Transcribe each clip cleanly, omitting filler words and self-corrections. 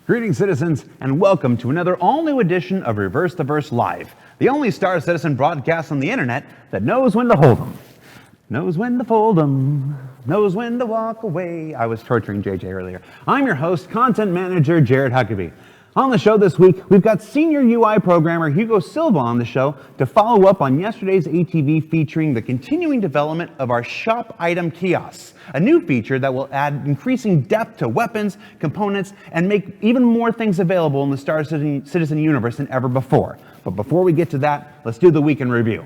Greetings, citizens, and welcome to another all-new edition of Reverse the Verse Live, the only Star Citizen broadcast on the internet that knows when to hold 'em, knows when to fold 'em, knows when to walk away. I was torturing JJ earlier. I'm your host, content manager Jared Huckabee. On the show this week, we've got senior UI programmer Hugo Silva on the show to follow up on yesterday's ATV featuring the continuing development of our Shop Item Kiosks, a new feature that will add increasing depth to weapons, components, and make even more things available in the Star Citizen universe than ever before. But before we get to that, let's do the week in review.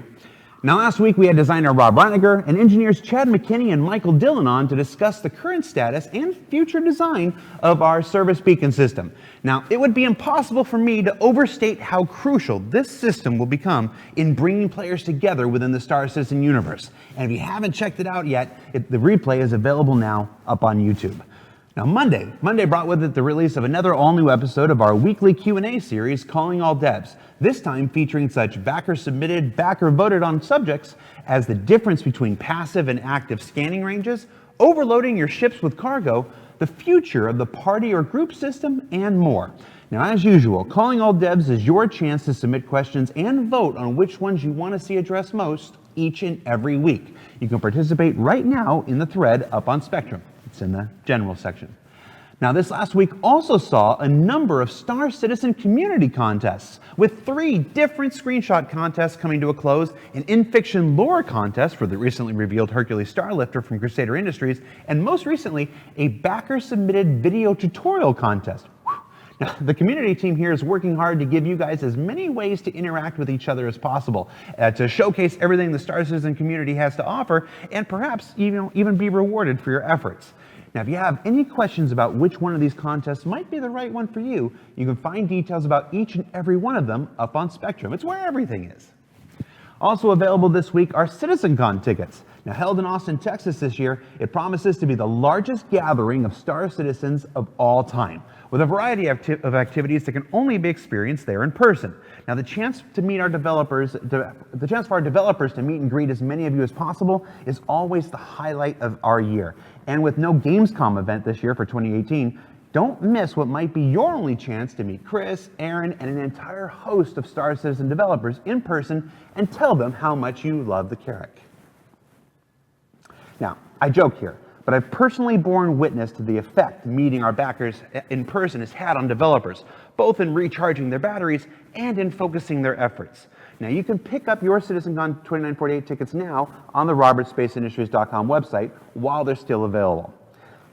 Now, last week we had designer Rob Reiniger and engineers Chad McKinney and Michael Dillon on to discuss the current status and future design of our service beacon system. Now, it would be impossible for me to overstate how crucial this system will become in bringing players together within the Star Citizen universe. And if you haven't checked it out yet, the replay is available now up on YouTube. Now, Monday brought with it the release of another all-new episode of our weekly Q&A series, Calling All Devs, this time featuring such backer-submitted, backer-voted-on subjects as the difference between passive and active scanning ranges, overloading your ships with cargo, the future of the party or group system, and more. Now, as usual, Calling All Devs is your chance to submit questions and vote on which ones you want to see addressed most each and every week. You can participate right now in the thread up on Spectrum. It's in the general section. Now, this last week also saw a number of Star Citizen community contests, with 3 different screenshot contests coming to a close, an in-fiction lore contest for the recently revealed Hercules Starlifter from Crusader Industries, and most recently, a backer-submitted video tutorial contest. Now, the community team here is working hard to give you guys as many ways to interact with each other as possible, to showcase everything the Star Citizen community has to offer, and perhaps even be rewarded for your efforts. Now, if you have any questions about which one of these contests might be the right one for you, you can find details about each and every one of them up on Spectrum. It's where everything is. Also available this week are CitizenCon tickets. Now, held in Austin, Texas this year, it promises to be the largest gathering of Star Citizens of all time, with a variety of activities that can only be experienced there in person. Now, the chance for our developers to meet and greet as many of you as possible is always the highlight of our year. And with no Gamescom event this year for 2018, don't miss what might be your only chance to meet Chris, Aaron, and an entire host of Star Citizen developers in person and tell them how much you love the Carrack. Now, I joke here, but I've personally borne witness to the effect meeting our backers in person has had on developers, both in recharging their batteries and in focusing their efforts. Now, you can pick up your CitizenCon 2948 tickets now on the robertspaceindustries.com website while they're still available.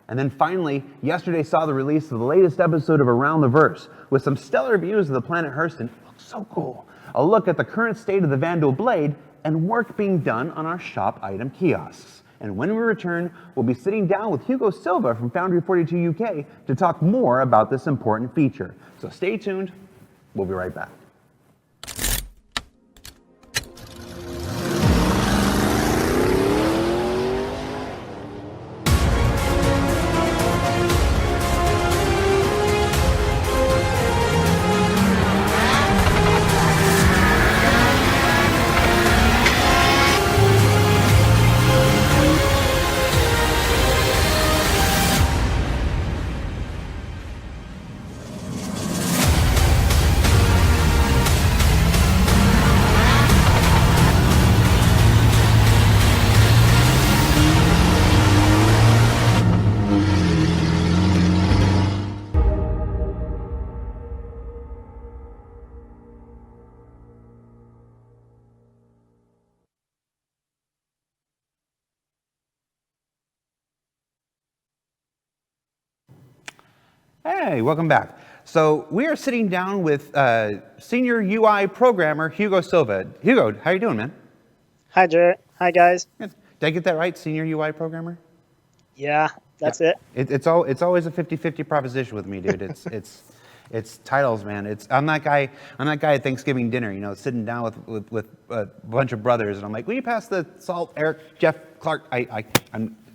And then finally, yesterday saw the release of the latest episode of Around the Verse, with some stellar views of the planet Hurston. It looks so cool. A look at the current state of the Vandal Blade and work being done on our Shop Item Kiosks. And when we return, we'll be sitting down with Hugo Silva from Foundry 42 UK to talk more about this important feature. So stay tuned. We'll be right back. Hey, welcome back. So we are sitting down with senior UI programmer Hugo Silva. Hugo, how you doing, man? Hi, Jared. Hi, guys. Good. Did I get that right, senior UI programmer? Yeah, that's it. It's always a 50-50 proposition with me, dude. It's titles, man. I'm that guy at Thanksgiving dinner, sitting down with a bunch of brothers, and I'm like, will you pass the salt, Eric, Jeff, Clark?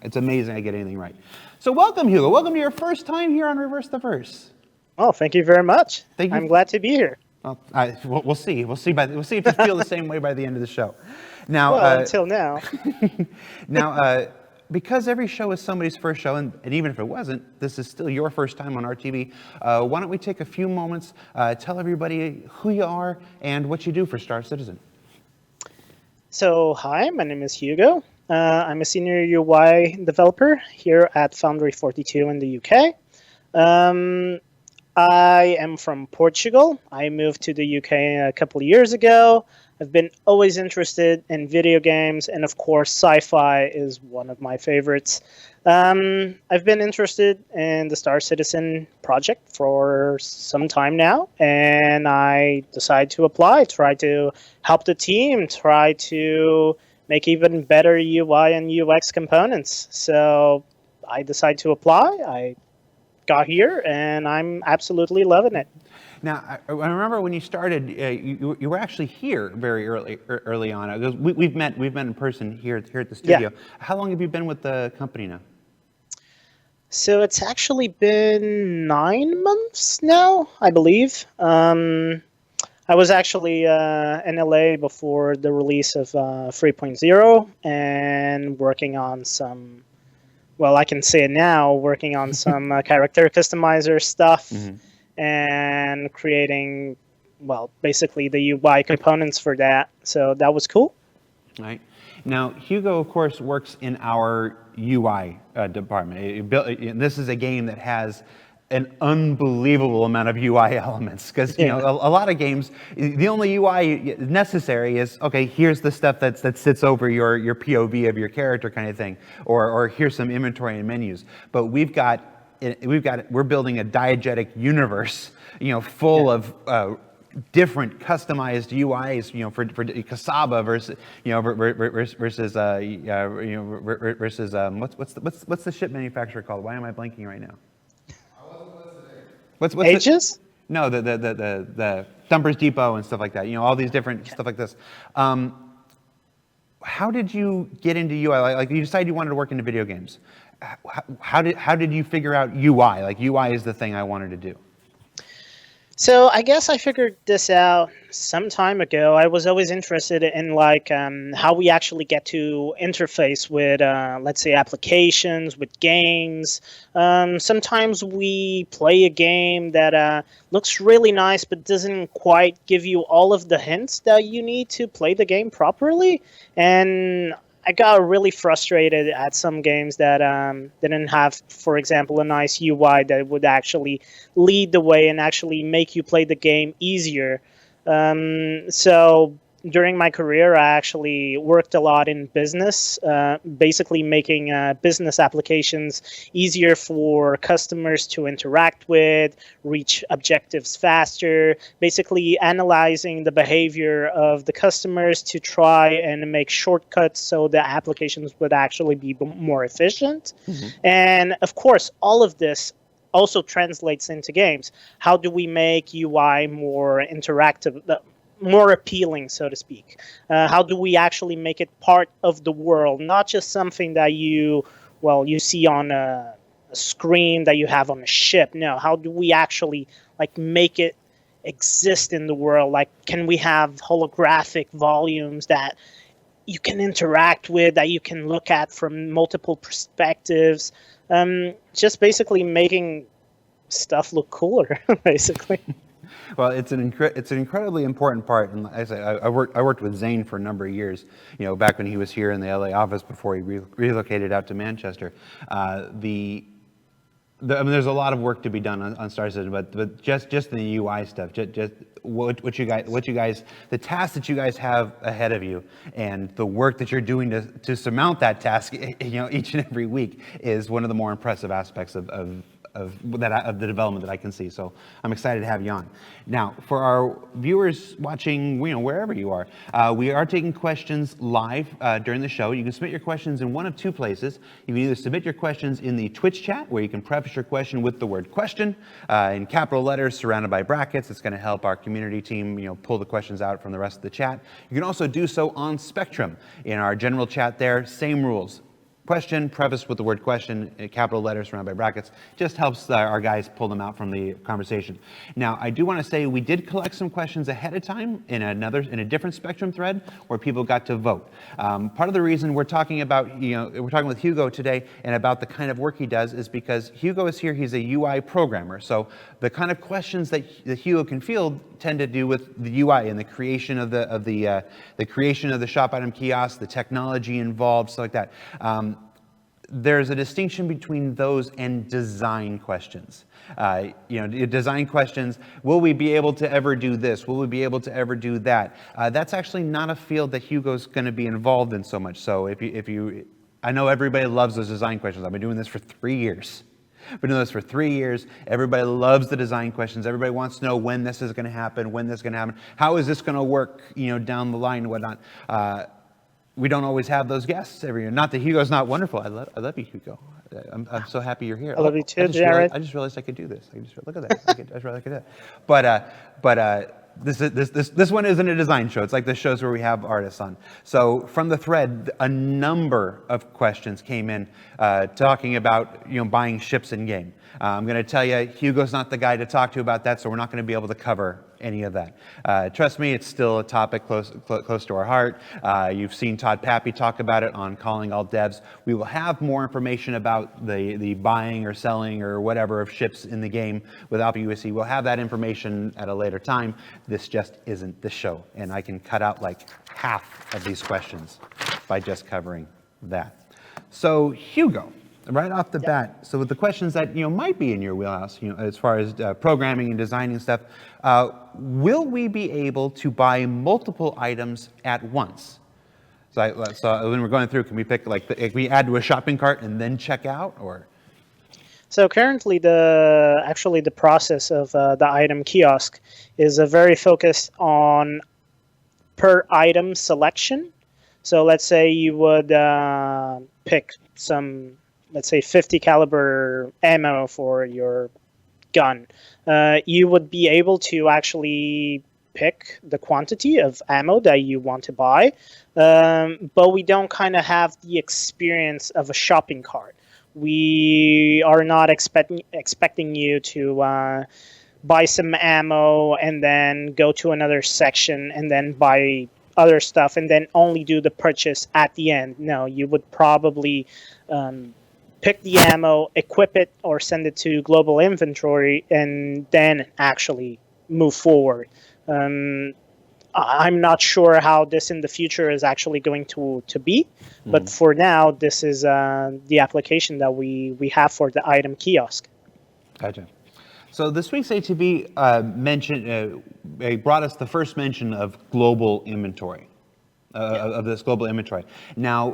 It's amazing I get anything right. So welcome, Hugo. Welcome to your first time here on Reverse the Verse. Oh, thank you very much. Thank you. I'm glad to be here. Well, we'll see. We'll see if you feel the same way by the end of the show. Now, well, until now. Now, because every show is somebody's first show, and even if it wasn't, this is still your first time on RTV, why don't we take a few moments, tell everybody who you are and what you do for Star Citizen. So, hi, my name is Hugo. I'm a senior UI developer here at Foundry 42 in the UK. I am from Portugal. I moved to the UK a couple of years ago. I've been always interested in video games, and of course, sci-fi is one of my favorites. I've been interested in the Star Citizen project for some time now, and I decided to apply, try to help the team, try to make even better UI and UX components. So I decided to apply. I got here, and I'm absolutely loving it. Now, I remember when you started, you were actually here very early on. We've met in person here at the studio. Yeah. How long have you been with the company now? So it's actually been 9 months now, I believe. I was actually in LA before the release of 3.0 and working on some, well, I can say it now, working on some character customizer stuff. Mm-hmm. And creating, well, basically the UI components for that. So that was cool. All right. Now, Hugo, of course, works in our UI department. This is a game that has an unbelievable amount of UI elements because you know a lot of games, the only UI necessary is, okay, here's the stuff that sits over your POV of your character kind of thing, or here's some inventory and menus. But we're building a diegetic universe, full of different customized UIs, for Kasaba versus what's the ship manufacturer called? Why am I blanking right now? What's Aegis? No, the Dumpers Depot and stuff like that. All these different stuff like this. How did you get into UI? Like you decided you wanted to work into video games. How did you figure out UI? Like UI is the thing I wanted to do. So I guess I figured this out some time ago. I was always interested in how we actually get to interface with, let's say, applications, with games. Sometimes we play a game that looks really nice but doesn't quite give you all of the hints that you need to play the game properly. And I got really frustrated at some games that didn't have, for example, a nice UI that would actually lead the way and actually make you play the game easier. So during my career, I actually worked a lot in business, basically making business applications easier for customers to interact with, reach objectives faster, basically analyzing the behavior of the customers to try and make shortcuts so the applications would actually be more efficient. Mm-hmm. And of course, all of this also translates into games. How do we make UI more interactive, more appealing, so to speak? How do we actually make it part of the world, not just something that you see on a screen that you have on a ship? No, how do we actually make it exist in the world? Can we have holographic volumes that you can interact with, that you can look at from multiple perspectives? Just basically making stuff look cooler, basically. Well, it's an incredibly important part, and as I worked with Zane for a number of years. Back when he was here in the LA office before he relocated out to Manchester. There's a lot of work to be done on Star Citizen, but just the UI stuff, just what you guys, the tasks that you guys have ahead of you, and the work that you're doing to surmount that task, each and every week, is one of the more impressive aspects of the development that I can see. So I'm excited to have you on. Now, for our viewers watching, wherever you are, we are taking questions live during the show. You can submit your questions in one of two places. You can either submit your questions in the Twitch chat, where you can preface your question with the word question in capital letters surrounded by brackets. It's going to help our community team, pull the questions out from the rest of the chat. You can also do so on Spectrum in our general chat there. Same rules. question prefaced with the word question, capital letters surrounded by brackets, just helps our guys pull them out from the conversation. Now, I do want to say we did collect some questions ahead of time in a different Spectrum thread where people got to vote. Part of the reason we're talking about, we're talking with Hugo today and about the kind of work he does is because Hugo is here. He's a UI programmer, so the kind of questions that Hugo can field tend to do with the UI and the creation of the creation of the shop item kiosk, the technology involved, stuff like that. There's a distinction between those and design questions. Design questions, will we be able to ever do this? Will we be able to ever do that? That's actually not a field that Hugo's going to be involved in so much. So I know everybody loves those design questions. I've been doing this for 3 years. I've been doing this for 3 years. Everybody loves the design questions. Everybody wants to know when this is going to happen, when this is going to happen. How is this going to work, down the line and whatnot. We don't always have those guests every year. Not that Hugo's not wonderful. I love you, Hugo. I'm so happy you're here. I love you too, Jared. I just realized I could do this. Look at that. I just realized I could do that. But this one isn't a design show. It's like the shows where we have artists on. So from the thread, a number of questions came in talking about buying ships in game. I'm going to tell you, Hugo's not the guy to talk to about that, so we're not going to be able to cover any of that. Trust me, it's still a topic close to our heart. You've seen Todd Pappy talk about it on Calling All Devs. We will have more information about the buying or selling or whatever of ships in the game with Alpha USC. We'll have that information at a later time. This just isn't the show, and I can cut out like half of these questions by just covering that. So Hugo, right off the bat, so with the questions that might be in your wheelhouse, as far as programming and designing stuff, will we be able to buy multiple items at once? So when we're going through, can we pick if we add to a shopping cart and then check out, or? So currently, the process of the item kiosk is very focused on per item selection. So let's say you would pick some, let's say 50 caliber ammo for your gun. You would be able to actually pick the quantity of ammo that you want to buy, but we don't kind of have the experience of a shopping cart. We are not expecting you to buy some ammo and then go to another section and then buy other stuff and then only do the purchase at the end. No, you would probably pick the ammo, equip it, or send it to global inventory, and then actually move forward. I'm not sure how this in the future is actually going to be, but for now, this is the application that we have for the item kiosk. Gotcha. So this week's ATB brought us the first mention of global inventory, of this global inventory. Now,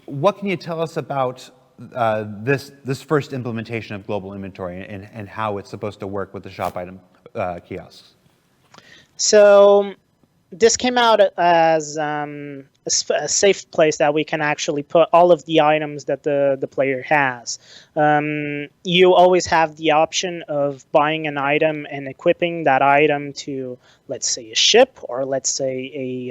what can you tell us about this first implementation of global inventory and how it's supposed to work with the shop item kiosks? So this came out as a safe place that we can actually put all of the items that the player has. You always have the option of buying an item and equipping that item to, let's say, a ship or let's say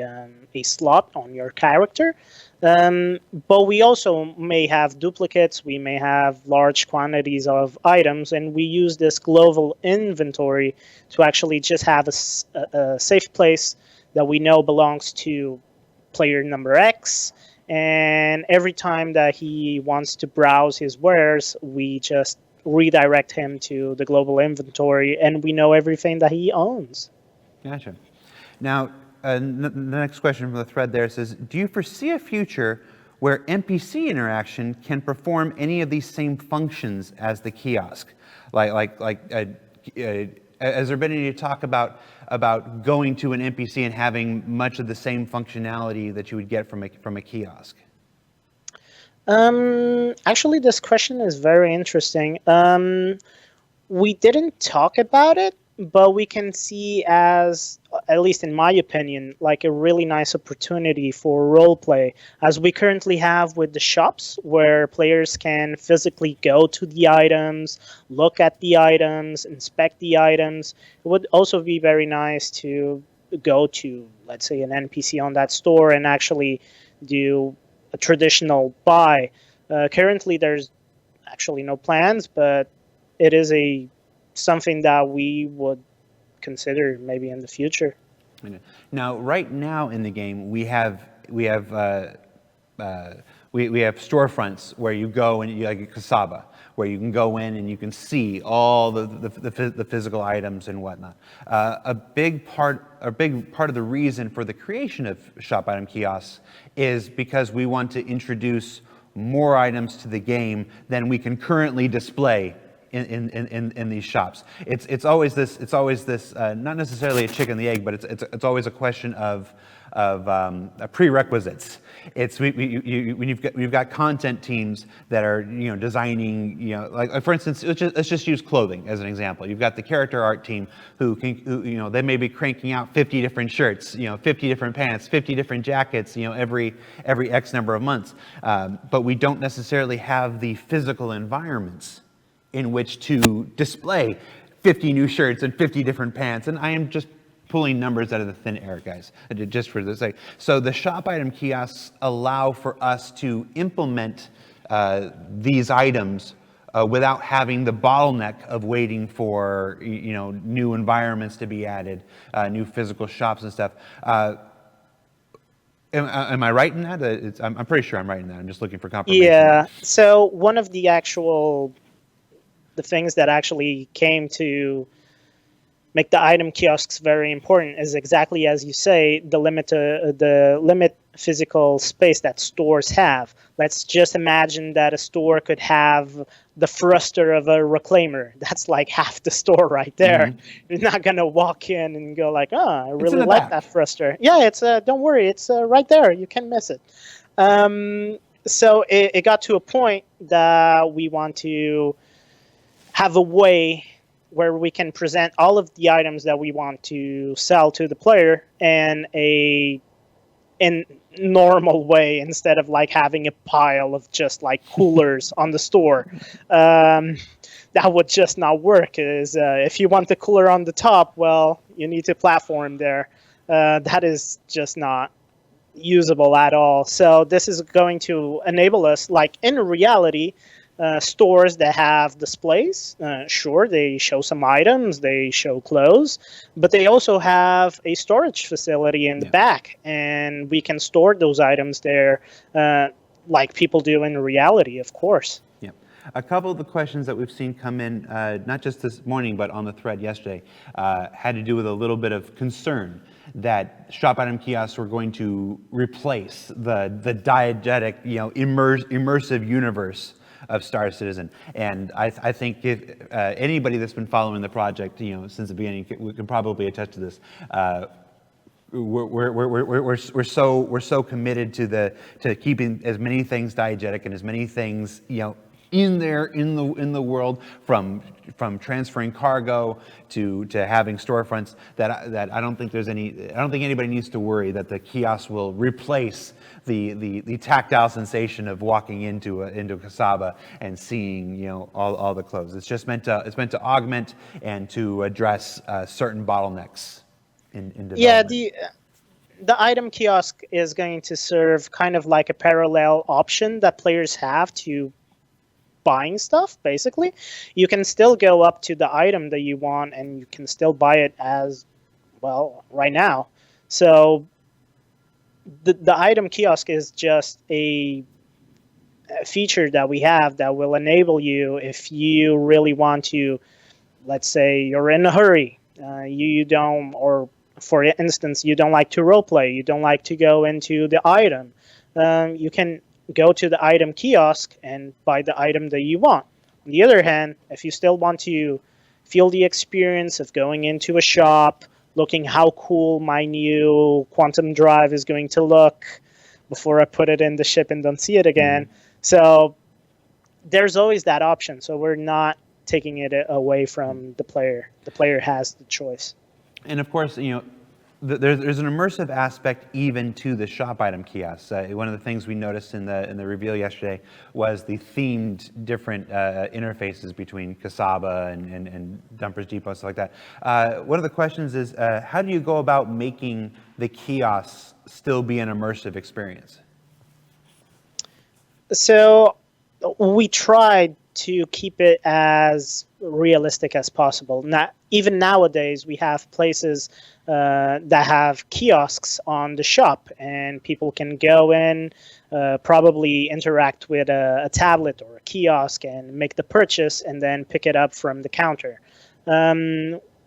a slot on your character. But we also may have duplicates, we may have large quantities of items, and we use this global inventory to actually just have a safe place that we know belongs to player number X, and every time that he wants to browse his wares, we just redirect him to the global inventory, and we know everything that he owns. Gotcha. Now, the next question from the thread there says, do you foresee a future where NPC interaction can perform any of these same functions as the kiosk? Has there been any talk about going to an NPC and having much of the same functionality that you would get from a kiosk? Actually, this question is very interesting. We didn't talk about it, but we can see as, at least in my opinion, like a really nice opportunity for role play, as we currently have with the shops, where players can physically go to the items, look at the items, inspect the items. It would also be very nice to go to, let's say, an NPC on that store and actually do a traditional buy. Currently, there's actually no plans, but it is something that we would consider maybe in the future. Now, right now in the game, we have storefronts where you go and like a Kasaba, where you can go in and you can see all the physical items and whatnot. A big part of the reason for the creation of Shop Item Kiosks is because we want to introduce more items to the game than we can currently display in these shops. It's always this not necessarily a chicken and the egg, but it's always a question of prerequisites. It's when you've got content teams that are designing, like for instance, let's just use clothing as an example. You've got the character art team who they may be cranking out 50 different shirts, 50 different pants, 50 different jackets, every X number of months. But we don't necessarily have the physical environments in which to display 50 new shirts and 50 different pants. And I am just pulling numbers out of the thin air, guys, just for the sake. So the Shop Item Kiosks allow for us to implement these items without having the bottleneck of waiting for new environments to be added, new physical shops and stuff. Am I right in that? I'm pretty sure I'm right in that. I'm just looking for confirmation. Yeah. So one of the things that actually came to make the item kiosks very important is exactly as you say, the limit physical space that stores have. Let's just imagine that a store could have the thruster of a reclaimer. That's like half the store right there. Mm-hmm. You're not gonna walk in and go like, "Oh, I really like that thruster." Yeah, it's don't worry, it's right there. You can't miss it. So it got to a point that we want to have a way where we can present all of the items that we want to sell to the player in normal way, instead of like having a pile of just like coolers on the store. That would just not work. If you want the cooler on the top, well, you need to platform there. That is just not usable at all. So this is going to enable us, like in reality, stores that have displays. Sure, they show some items, they show clothes, but they also have a storage facility in the back, and we can store those items there like people do in reality, of course. Yeah. A couple of the questions that we've seen come in, not just this morning, but on the thread yesterday, had to do with a little bit of concern that Shop Item Kiosks were going to replace the diegetic, immersive universe of Star Citizen. And I think if anybody that's been following the project, since the beginning, we can probably attest to this. We're so committed to keeping as many things diegetic and as many things in the world, from transferring cargo to having storefronts, that I don't think anybody needs to worry that the kiosk will replace the tactile sensation of walking into Kasaba and seeing all the clothes. It's just meant to augment and to address certain bottlenecks in development. Yeah, the item kiosk is going to serve kind of like a parallel option that players have to buying stuff. Basically, you can still go up to the item that you want and you can still buy it as well right now. So the item kiosk is just a feature that we have that will enable you, if you really want to, let's say you're in a hurry, you don't, or for instance, you don't like to roleplay, you don't like to go into the item, you can go to the item kiosk and buy the item that you want. On the other hand, if you still want to feel the experience of going into a shop, looking how cool my new quantum drive is going to look before I put it in the ship and don't see it again. So there's always that option. So we're not taking it away from the player. The player has the choice. And of course, there's an immersive aspect even to the shop item kiosks. One of the things we noticed in the reveal yesterday was the themed different interfaces between Kasaba and Dumpers Depot, stuff like that. One of the questions is, how do you go about making the kiosks still be an immersive experience? So we tried to keep it as realistic as possible. Not even nowadays, we have places that have kiosks on the shop, and people can go in, probably interact with a tablet or a kiosk and make the purchase, and then pick it up from the counter.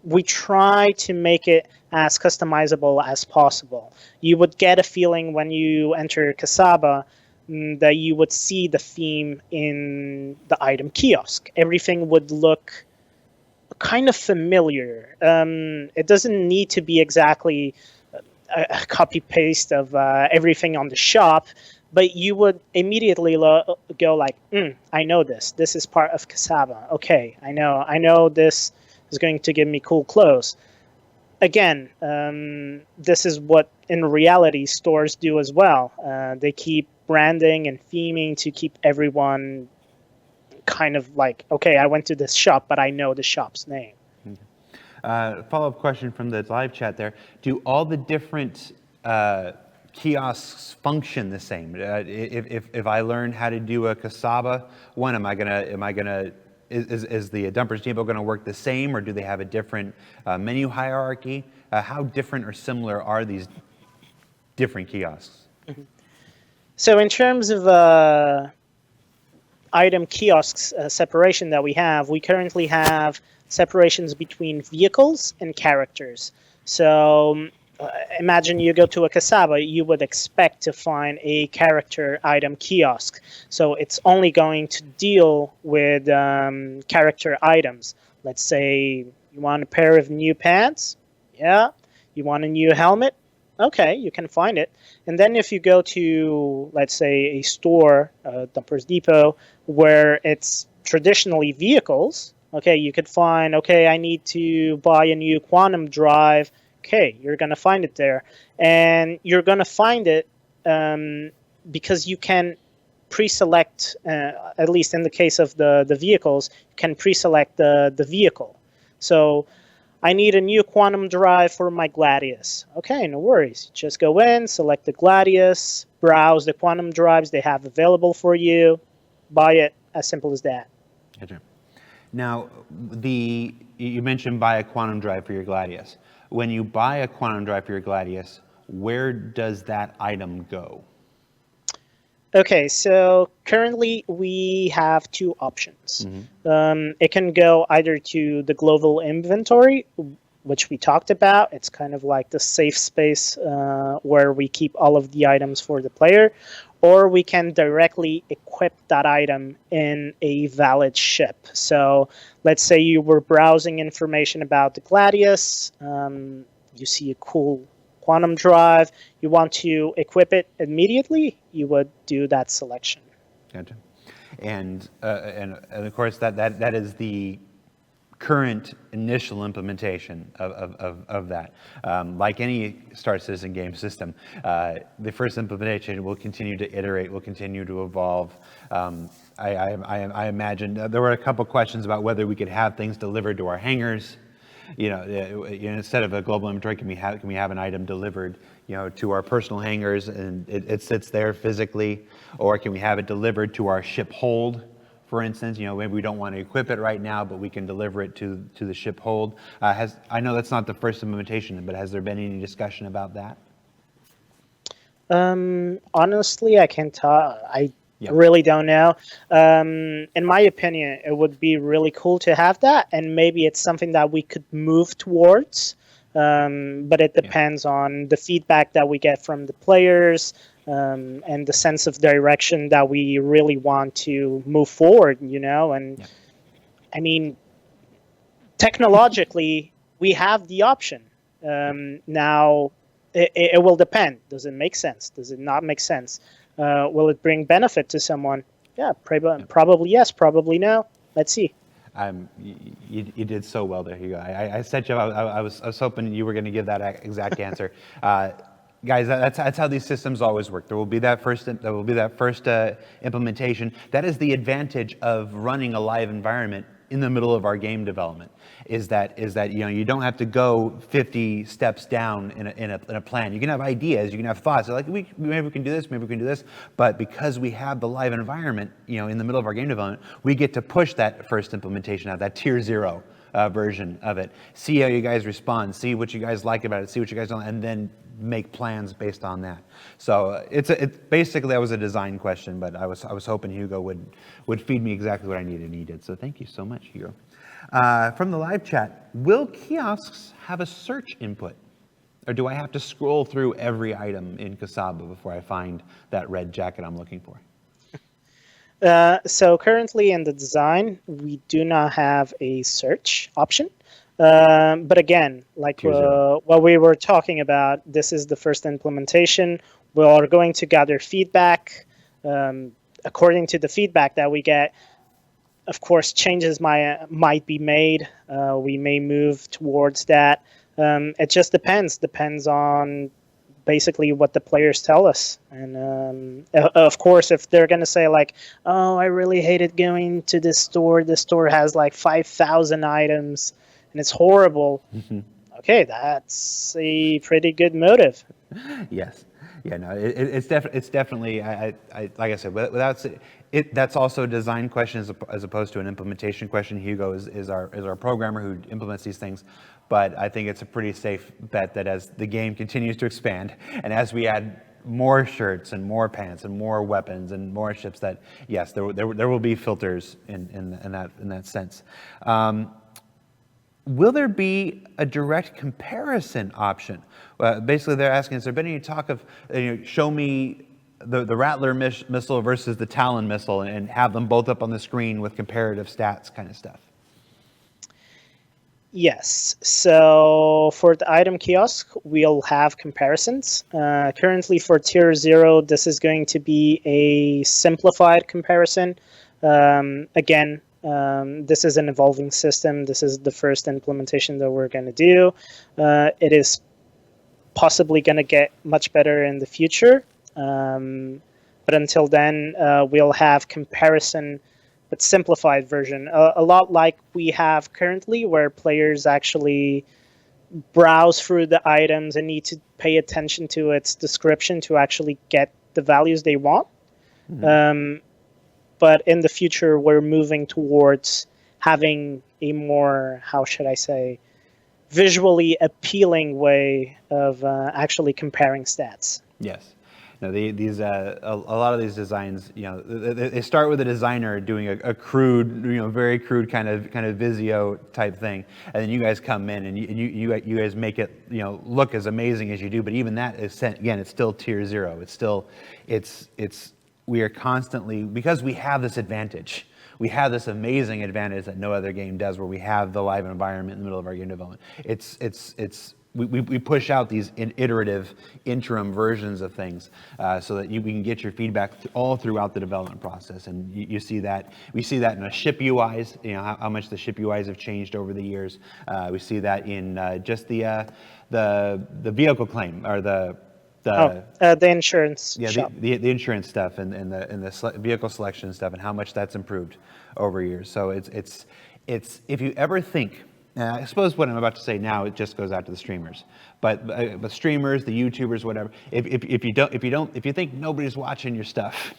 We try to make it as customizable as possible. You would get a feeling when you enter Kasaba that you would see the theme in the item kiosk. Everything would look kind of familiar. It doesn't need to be exactly a copy paste of everything on the shop, but you would immediately go like, I know this. This is part of Kasaba. Okay, I know this is going to give me cool clothes. Again, this is what in reality stores do as well. They keep branding and theming to keep everyone kind of like, okay, I went to this shop, but I know the shop's name. Follow-up question from the live chat there. Do all the different kiosks function the same? If I learn how to do a Kasaba one, is the Dumpers Depot going to work the same, or do they have a different menu hierarchy? How different or similar are these different kiosks? Mm-hmm. So in terms of item kiosks separation that we currently have separations between vehicles and characters. So imagine you go to a Kasaba, you would expect to find a character item kiosk. So it's only going to deal with character items. Let's say you want a pair of new pants. Yeah. You want a new helmet. Okay, you can find it. And then if you go to, let's say, a store, Dumpers Depot, where it's traditionally vehicles, okay, you could find, okay, I need to buy a new quantum drive. Okay, you're going to find it there. And you're going to find it because you can pre-select, at least in the case of the vehicles, you can pre-select the vehicle. So I need a new quantum drive for my Gladius. Okay, no worries. Just go in, select the Gladius, browse the quantum drives they have available for you, buy it, as simple as that. Gotcha. Now, you mentioned buy a quantum drive for your Gladius. When you buy a quantum drive for your Gladius, where does that item go? Okay, so currently we have two options. Mm-hmm. It can go either to the global inventory, which we talked about. It's kind of like the safe space where we keep all of the items for the player, or we can directly equip that item in a valid ship. So let's say you were browsing information about the Gladius, you see a cool quantum drive, you want to equip it immediately, you would do that selection. Gotcha. And of course that is the current initial implementation of that. Like any Star Citizen game system, the first implementation will continue to iterate, will continue to evolve. I imagine there were a couple questions about whether we could have things delivered to our hangars. Instead of a global inventory, can we have an item delivered, to our personal hangars and it sits there physically, or can we have it delivered to our ship hold, for instance? Maybe we don't want to equip it right now, but we can deliver it to the ship hold. I know that's not the first implementation, but has there been any discussion about that? Honestly, I can't tell. I really don't know. In my opinion, it would be really cool to have that, and maybe it's something that we could move towards. But it depends on the feedback that we get from the players and the sense of direction that we really want to move forward, And I mean, technologically, we have the option. Now, it will depend. Does it make sense? Does it not make sense? Will it bring benefit to someone? Yeah, probably yes, probably no. Let's see. You did so well there, Hugo. I set you up. I was hoping you were going to give that exact answer. Guys, that's how these systems always work. There will be that first implementation. That is the advantage of running a live environment in the middle of our game development. Is that you don't have to go 50 steps down in a plan. You can have ideas, you can have thoughts. Like maybe we can do this, maybe we can do this. But because we have the live environment, in the middle of our game development, we get to push that first implementation out, that tier 0 version of it. See how you guys respond. See what you guys like about it. See what you guys don't, and then make plans based on that. So it's basically that was a design question, but I was hoping Hugo would feed me exactly what I needed, and he did. So thank you so much, Hugo. From the live chat, will kiosks have a search input? Or do I have to scroll through every item in Kasaba before I find that red jacket I'm looking for? So currently in the design, we do not have a search option. But again, like what we were talking about, this is the first implementation. We are going to gather feedback. According to the feedback that we get, of course, changes might be made. We may move towards that. It just depends on basically what the players tell us. And of course, if they're going to say like, oh, I really hated going to this store. This store has like 5,000 items and it's horrible. Mm-hmm. Okay, that's a pretty good motive. Yes. Yeah, no, it's definitely, I like I said, without it, that's also a design question as opposed to an implementation question. Hugo is our programmer who implements these things, but I think it's a pretty safe bet that as the game continues to expand and as we add more shirts and more pants and more weapons and more ships, that yes, there will be filters in that sense. Will there be a direct comparison option? Basically, they're asking, has there been any talk of, show me the Rattler missile versus the Talon missile and have them both up on the screen with comparative stats kind of stuff? Yes. So for the item kiosk, we'll have comparisons. Currently for tier 0, this is going to be a simplified comparison. Again, this is an evolving system. This is the first implementation that we're going to do. It is possibly going to get much better in the future. But until then, we'll have comparison, but simplified version. A lot like we have currently, where players actually browse through the items and need to pay attention to its description to actually get the values they want. Mm-hmm. But in the future, we're moving towards having a more, how should I say, visually appealing way of actually comparing stats. Yes. No, these a lot of these designs, they start with a designer doing a crude, very crude kind of Visio type thing, and then you guys come in and you guys make it, look as amazing as you do. But even that is, again, it's still tier 0. We are constantly, because we have this advantage. We have this amazing advantage that no other game does, where we have the live environment in the middle of our game development. We push out these iterative interim versions of things so that we can get your feedback all throughout the development process. And you see that. We see that in the ship UIs, how much the ship UIs have changed over the years. We see that in just the vehicle claim, or the insurance shop. The insurance stuff and the vehicle selection stuff, and how much that's improved over years. So it's if you ever think, I suppose what I'm about to say now, it just goes out to the streamers, but the streamers, the YouTubers, whatever. If you think nobody's watching your stuff,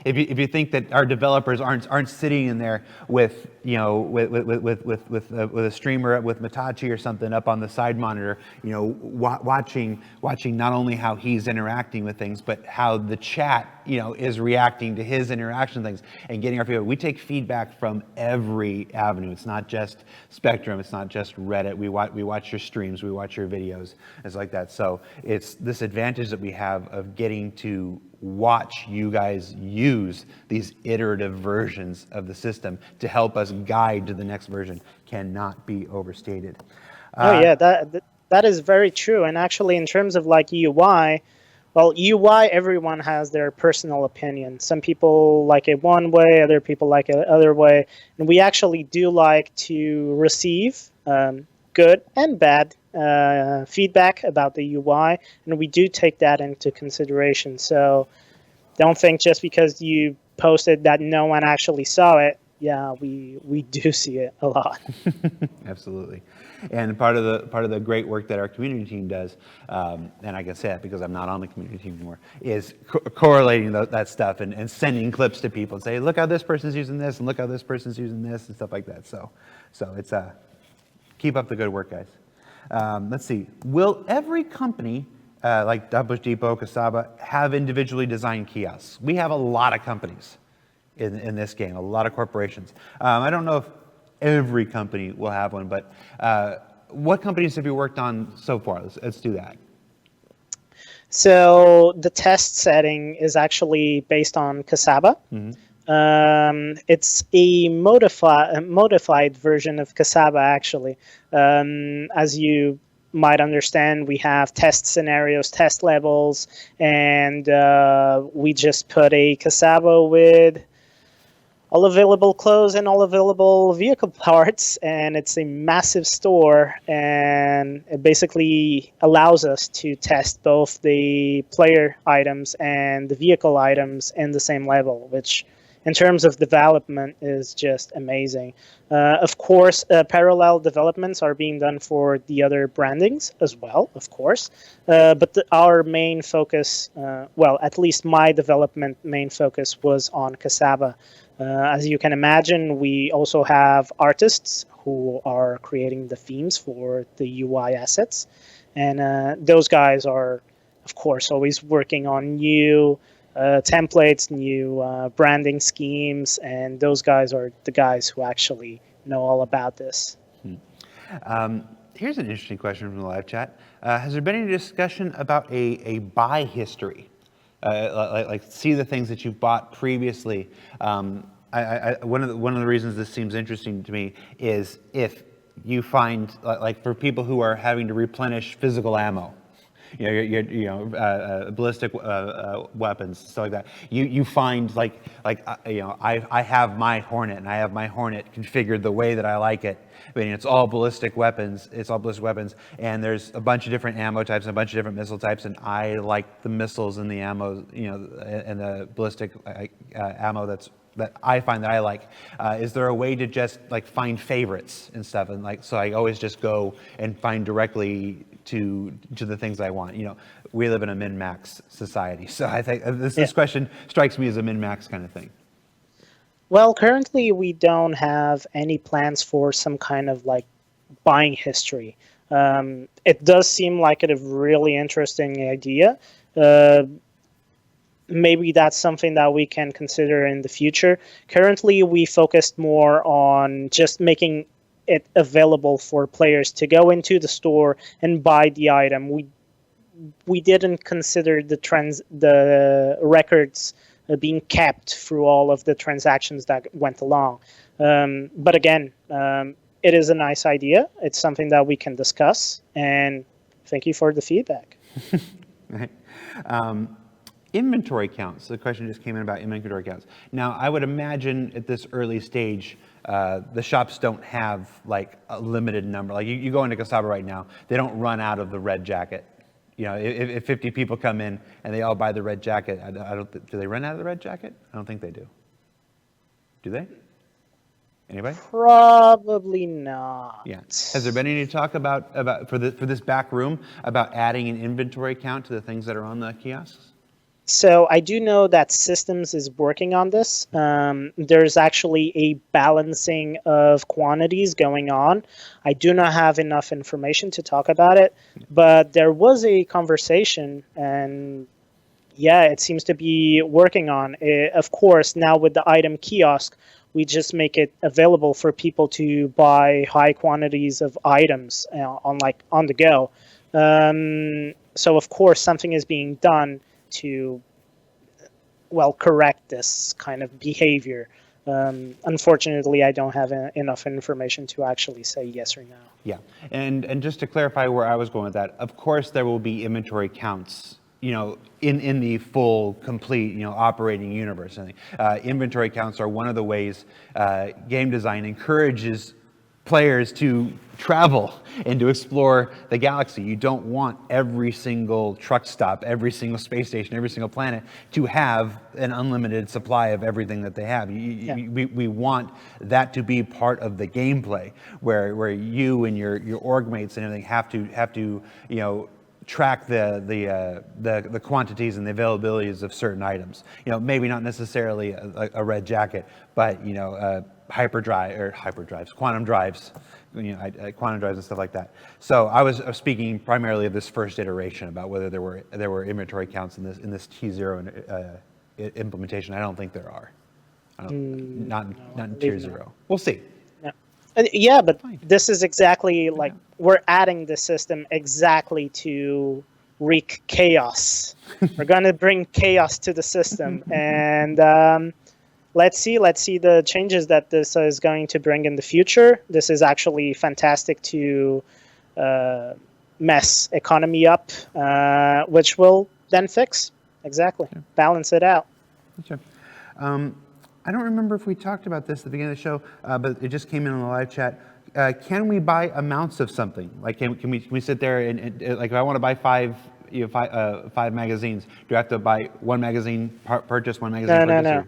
if you think that our developers aren't sitting in there with a streamer with Matachi or something up on the side monitor, watching not only how he's interacting with things, but how the chat is reacting to his interaction things and getting our feedback. We take feedback from every avenue. It's not just Spectrum. It's not just Reddit. We watch your streams. We watch your videos. It's like that. So it's this advantage that we have of getting to watch you guys use these iterative versions of the system to help us guide to the next version cannot be overstated. Yeah, that is very true. And actually, in terms of like UI, well, UI, everyone has their personal opinion. Some people like it one way, other people like it other way. And we actually do like to receive good and bad feedback about the UI, and we do take that into consideration. So don't think just because you posted that no one actually saw it, yeah, we do see it a lot. Absolutely. And part of the great work that our community team does, and I can say that because I'm not on the community team anymore, is correlating that stuff and sending clips to people and say, look how this person's using this, and look how this person's using this, and stuff like that. So it's keep up the good work, guys. Let's see. Will every company like Double Depot, Casaba, have individually designed kiosks? We have a lot of companies in this game, a lot of corporations. I don't know if every company will have one, but what companies have you worked on so far? Let's do that. So the test setting is actually based on Casaba. It's a modified version of Casaba, actually. As you might understand, we have test scenarios, test levels, and we just put a Casaba with all available clothes and all available vehicle parts, and it's a massive store, and it basically allows us to test both the player items and the vehicle items in the same level, which in terms of development is just amazing. Of course, parallel developments are being done for the other brandings as well, of course, but our main focus, well, at least my development main focus was on Casaba. As you can imagine, we also have artists who are creating the themes for the UI assets. And those guys are, of course, always working on new templates, new branding schemes. And those guys are the guys who actually know all about this. Here's an interesting question from the live chat. Has there been any discussion about a buy history? Like see the things that you've bought previously. One of the reasons this seems interesting to me is if you find, like for people who are having to replenish physical ammo, ballistic weapons, stuff like that. You find I have my Hornet, and I have my Hornet configured the way that I like it. I mean, it's all ballistic weapons. And there's a bunch of different ammo types and a bunch of different missile types, and I like the missiles and the ammo, and the ballistic ammo that I find that I like. Is there a way to just like find favorites and stuff, and so I always just go and find directly to the things I want? We live in a min-max society, so I think this question strikes me as a min-max kind of thing. Well, currently we don't have any plans for some kind of like buying history. It does seem like a really interesting idea. Maybe that's something that we can consider in the future. Currently, we focused more on just making it available for players to go into the store and buy the item. We didn't consider the records being kept through all of the transactions that went along. But again, it is a nice idea. It's something that we can discuss, and thank you for the feedback. Right. Inventory counts. The question just came in about inventory counts. Now, I would imagine at this early stage, the shops don't have like a limited number. Like you go into Casaba right now, they don't run out of the red jacket. If 50 people come in and they all buy the red jacket, do they run out of the red jacket? I don't think they do. Do they? Anybody? Probably not. Yeah. Has there been any talk about for this back room about adding an inventory count to the things that are on the kiosks? So I do know that Systems is working on this. There's actually a balancing of quantities going on. I do not have enough information to talk about it, but there was a conversation, and yeah, it seems to be working on it. Of course, now with the item kiosk, we just make it available for people to buy high quantities of items on the go. So of course, something is being done to, well, correct this kind of behavior. Unfortunately, I don't have enough information to actually say yes or no. Yeah, and just to clarify where I was going with that, of course there will be inventory counts, in the full, complete, operating universe. Inventory counts are one of the ways game design encourages players to travel and to explore the galaxy. You don't want every single truck stop, every single space station, every single planet to have an unlimited supply of everything that they have. We want that to be part of the gameplay, where you and your org mates and everything have to track the quantities and the availabilities of certain items. Maybe not necessarily a red jacket, but hyperdrives, quantum drives, quantum drives and stuff like that. So I was speaking primarily of this first iteration about whether there were inventory counts in this T0 implementation. I don't think there are. Not in tier 0. We'll see. Yeah, but this is exactly like we're adding the system exactly to wreak chaos. We're going to bring chaos to the system, and let's see the changes that this is going to bring in the future. This is actually fantastic to mess economy up, which will then fix balance it out. Sure. I don't remember if we talked about this at the beginning of the show, but it just came in on the live chat. Can we buy amounts of something? Like, can we sit there and like, if I want to buy five magazines, do I have to buy one magazine purchase, one magazine purchase? No.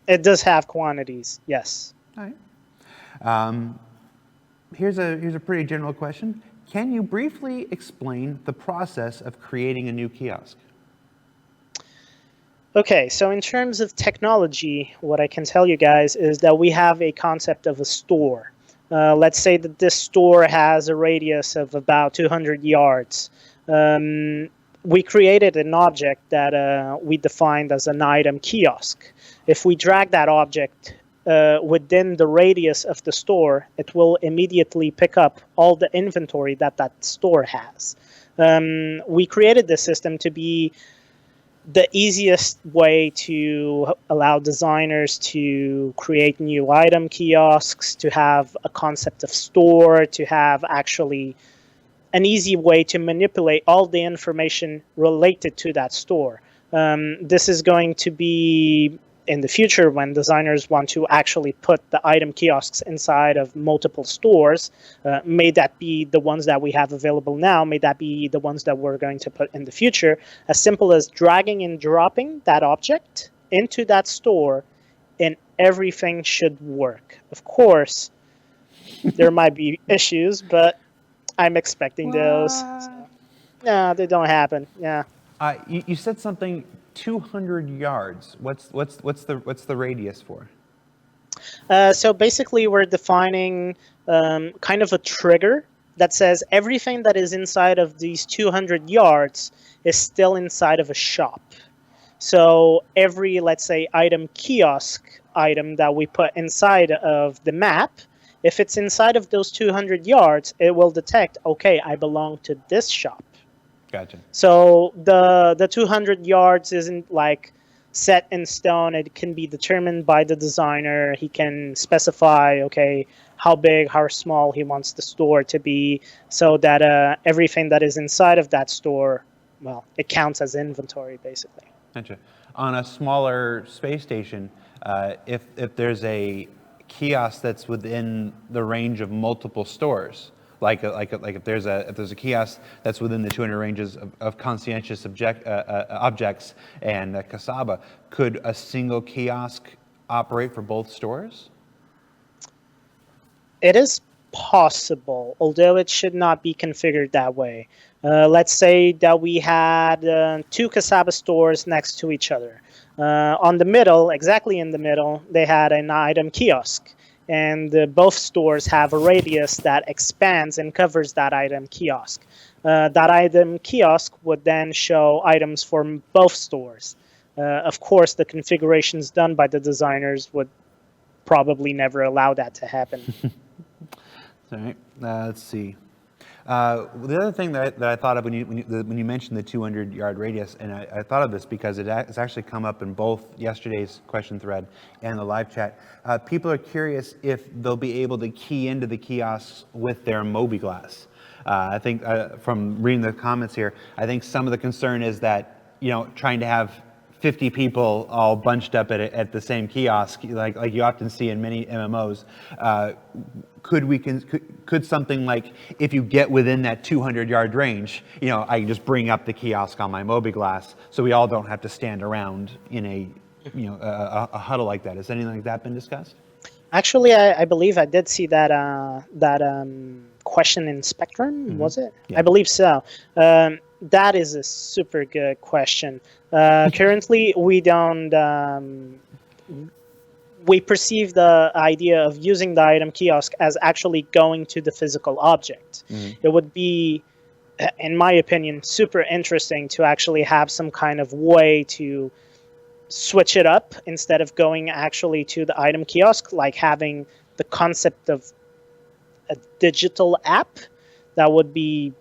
It does have quantities, yes. All right. Here's a pretty general question. Can you briefly explain the process of creating a new kiosk? Okay, so in terms of technology, what I can tell you guys is that we have a concept of a store. Let's say that this store has a radius of about 200 yards. We created an object that we defined as an item kiosk. If we drag that object within the radius of the store, it will immediately pick up all the inventory that store has. We created this system to be the easiest way to allow designers to create new item kiosks, to have a concept of store, to have actually an easy way to manipulate all the information related to that store. This is going to be in the future when designers want to actually put the item kiosks inside of multiple stores. May that be the ones that we have available now, may that be the ones that we're going to put in the future. As simple as dragging and dropping that object into that store, and everything should work. Of course, there might be issues, but I'm expecting those. So, no, they don't happen. Yeah. You said something 200 yards. What's the radius for? So basically, we're defining kind of a trigger that says everything that is inside of these 200 yards is still inside of a shop. So every, let's say, item kiosk item that we put inside of the map, if it's inside of those 200 yards, it will detect, okay, I belong to this shop. Gotcha. So the 200 yards isn't like set in stone. It can be determined by the designer. He can specify, okay, how big, how small he wants the store to be, so that everything that is inside of that store, well, it counts as inventory, basically. Gotcha. On a smaller space station, if there's a kiosk that's within the range of multiple stores, like if there's a kiosk that's within the 200 ranges of conscientious objects and Kasaba, could a single kiosk operate for both stores? It is possible, although it should not be configured that way. Let's say that we had two Kasaba stores next to each other. On the middle, exactly in the middle, they had an item kiosk. And both stores have a radius that expands and covers that item kiosk. That item kiosk would then show items for both stores. Of course, the configurations done by the designers would probably never allow that to happen. All right. Let's see. The other thing that I thought of when you mentioned the 200-yard radius, and I thought of this because it's actually come up in both yesterday's question thread and the live chat. People are curious if they'll be able to key into the kiosks with their mobiGlas. I think from reading the comments here, I think some of the concern is that trying to have 50 people all bunched up at the same kiosk, like you often see in many MMOs. could something like, if you get within that 200-yard range, I can just bring up the kiosk on my mobi-glass, so we all don't have to stand around in a huddle like that. Has anything like that been discussed? Actually, I believe I did see that question in Spectrum, was it? Yeah. I believe so. That is a super good question. Currently, we don't. We perceive the idea of using the item kiosk as actually going to the physical object. It would be, in my opinion, super interesting to actually have some kind of way to switch it up instead of going actually to the item kiosk, like having the concept of a digital app. That would be,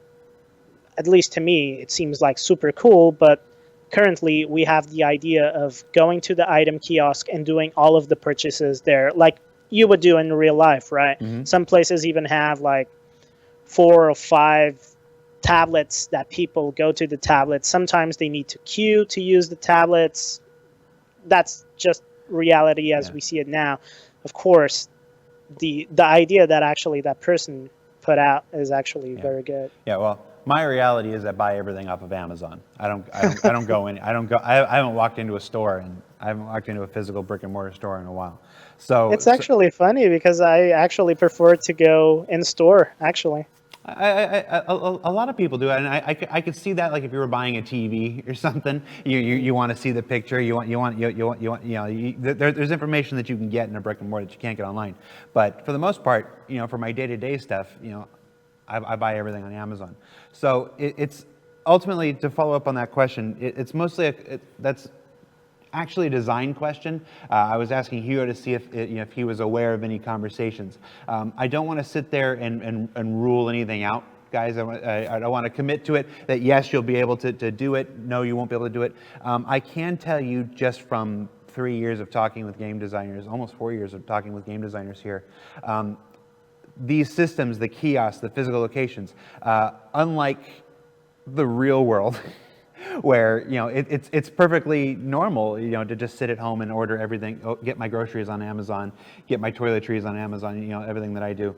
at least to me, it seems like super cool. But currently we have the idea of going to the item kiosk and doing all of the purchases there like you would do in real life, right? Some places even have like 4 or 5 tablets that people go to the tablets. Sometimes they need to queue to use the tablets. That's just reality as we see it now. Of course, the idea that actually that person put out is actually very good. Yeah, well, my reality is I buy everything off of Amazon. I haven't walked into a store, and I haven't walked into a physical brick and mortar store in a while. So it's actually funny because I actually prefer to go in store, actually. A lot of people do, and I could see that. Like if you were buying a TV or something, you want to see the picture. There's information that you can get in a brick and mortar that you can't get online. But for the most part, for my day-to-day stuff, I buy everything on Amazon. So it's ultimately, to follow up on that question, it's mostly that's actually a design question. I was asking Hugo to see if he was aware of any conversations. I don't want to sit there and rule anything out, guys. I don't want to commit to it that yes, you'll be able to do it. No, you won't be able to do it. I can tell you just from 3 years of talking with game designers, almost 4 years of talking with game designers here, these systems, the kiosks, the physical locations, unlike the real world, where it's perfectly normal to just sit at home and order everything, get my groceries on Amazon, get my toiletries on Amazon, everything that I do.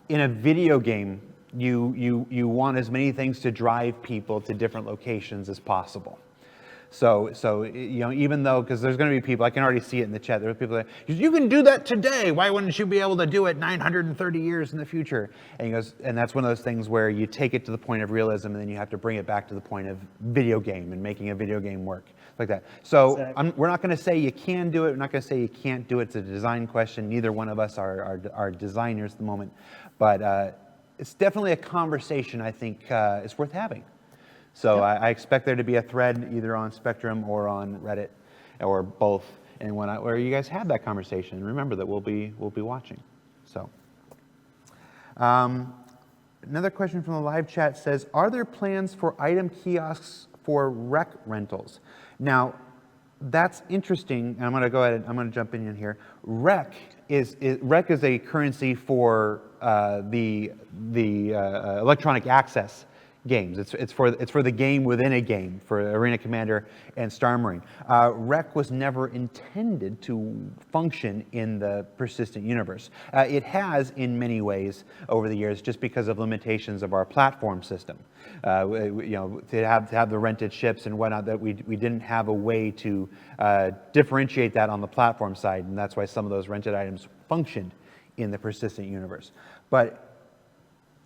In a video game, you want as many things to drive people to different locations as possible. So even though, because there's going to be people, I can already see it in the chat, there are people that, you can do that today, why wouldn't you be able to do it 930 years in the future? And he goes, and that's one of those things where you take it to the point of realism, and then you have to bring it back to the point of video game and making a video game work, like that. So exactly. We're not going to say you can do it, we're not going to say you can't do it. It's a design question. Neither one of us are designers at the moment, but it's definitely a conversation I think is worth having. So I expect there to be a thread either on Spectrum or on Reddit or both, and where you guys have that conversation. Remember that we'll be watching. So another question from the live chat says, are there plans for item kiosks for rec rentals? Now that's interesting, and I'm going to go ahead and I'm going to jump in here. Rec is a currency for the electronic access games. It's for the game within a game, for Arena Commander and Star Marine. Rec was never intended to function in the persistent universe. It has in many ways over the years, just because of limitations of our platform system. To have the rented ships and whatnot, that we didn't have a way to differentiate that on the platform side, and that's why some of those rented items functioned in the persistent universe. But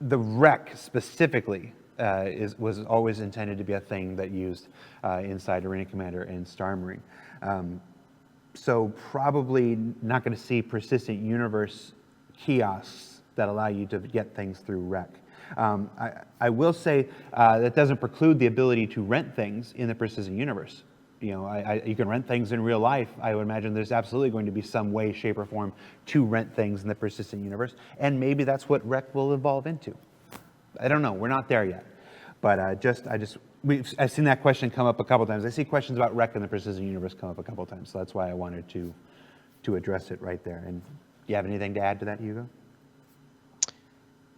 the rec specifically was always intended to be a thing that used inside Arena Commander and Star Marine. So probably not going to see persistent universe kiosks that allow you to get things through rec. I will say that doesn't preclude the ability to rent things in the persistent universe. You can rent things in real life. I would imagine there's absolutely going to be some way, shape, or form to rent things in the persistent universe, and maybe that's what rec will evolve into. I don't know. We're not there yet, but I've seen that question come up a couple times. I see questions about rec in the persistent universe come up a couple times, so that's why I wanted to address it right there. And do you have anything to add to that, Hugo?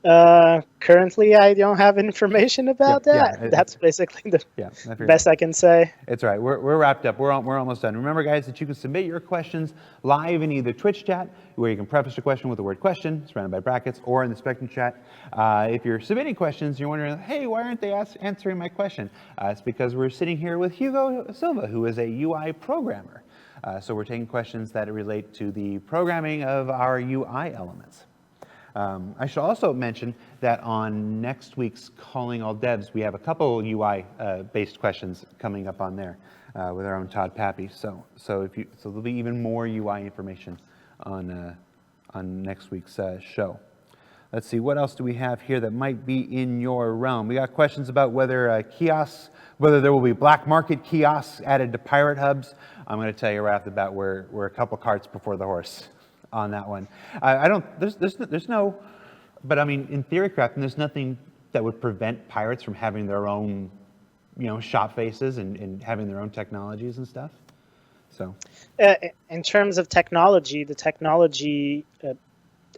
Currently, I don't have information about that. That's basically the Yeah, I figured. best I can say. It's all right. We're wrapped up. We're almost done. Remember, guys, that you can submit your questions live in either Twitch chat, where you can preface your question with the word question, surrounded by brackets, or in the Spectrum chat. If you're submitting questions, you're wondering, hey, why aren't they answering my question? It's because we're sitting here with Hugo Silva, who is a UI programmer. So we're taking questions that relate to the programming of our UI elements. I should also mention that on next week's Calling All Devs, we have a couple UI-based questions coming up on there with our own Todd Pappy. So there'll be even more UI information on next week's show. Let's see, what else do we have here that might be in your realm? We got questions about whether kiosks, whether there will be black market kiosks added to pirate hubs. I'm going to tell you right off the bat, we're a couple carts before the horse on that one. There's no, but I mean, in theorycraft, there's nothing that would prevent pirates from having their own, shop faces and having their own technologies and stuff. So, in terms of technology, the technology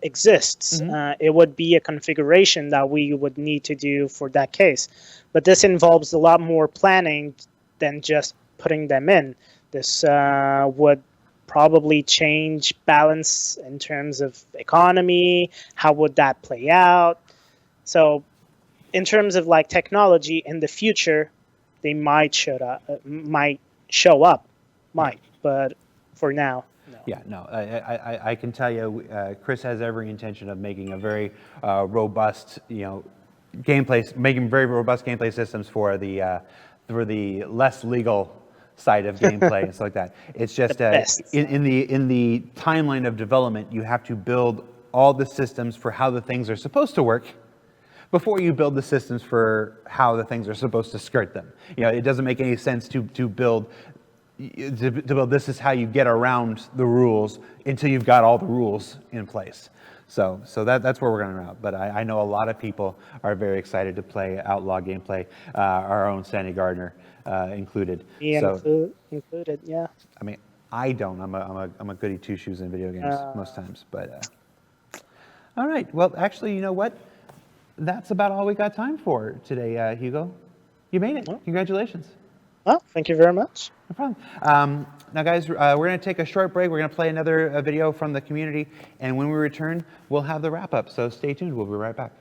exists. It would be a configuration that we would need to do for that case. But this involves a lot more planning than just putting them in. This would probably change balance in terms of economy. How would that play out? So in terms of like technology in the future, they might show up, but for now, no. Yeah, no, I can tell you, Chris has every intention of making a very robust, making very robust gameplay systems for the less legal side of gameplay and stuff like that. It's just in the timeline of development, you have to build all the systems for how the things are supposed to work before you build the systems for how the things are supposed to skirt them. It doesn't make any sense to build this is how you get around the rules until you've got all the rules in place. So that's where we're going to route. But I know a lot of people are very excited to play Outlaw gameplay, our own Sandy Gardner included. Included, yeah. I mean, I don't. I'm a goody two shoes in video games most times. But all right. Well, actually, you know what? That's about all we got time for today, Hugo. You made it. Congratulations. Well, thank you very much. No problem. Now, guys, we're going to take a short break. We're going to play another video from the community. And when we return, we'll have the wrap-up. So stay tuned. We'll be right back.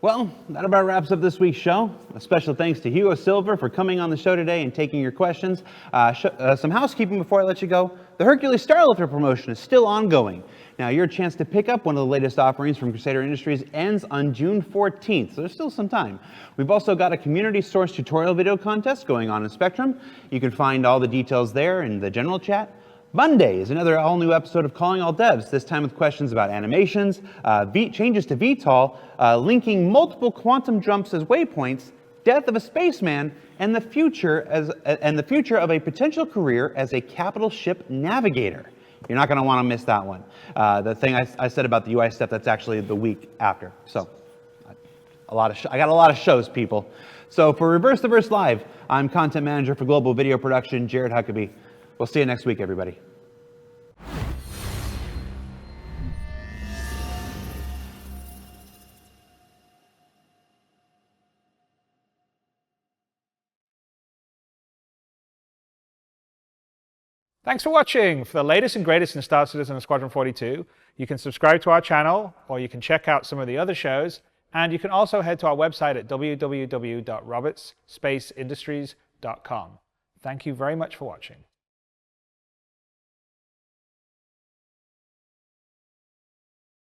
Well, that about wraps up this week's show. A special thanks to Hugo Silva for coming on the show today and taking your questions. Some housekeeping before I let you go. The Hercules Starlifter promotion is still ongoing. Now, your chance to pick up one of the latest offerings from Crusader Industries ends on June 14th, so there's still some time. We've also got a community source tutorial video contest going on in Spectrum. You can find all the details there in the general chat. Monday is another all-new episode of Calling All Devs, this time with questions about animations, changes to VTOL, linking multiple quantum jumps as waypoints, death of a spaceman, and the future of a potential career as a capital ship navigator. You're not going to want to miss that one. The thing I said about the UI stuff, that's actually the week after. So, I got a lot of shows, people. So for Reverse the Verse Live, I'm Content Manager for Global Video Production, Jared Huckabee. We'll see you next week, everybody. Thanks for watching. For the latest and greatest in Star Citizen and Squadron 42, you can subscribe to our channel, or you can check out some of the other shows, and you can also head to our website at www.robertspaceindustries.com. Thank you very much for watching.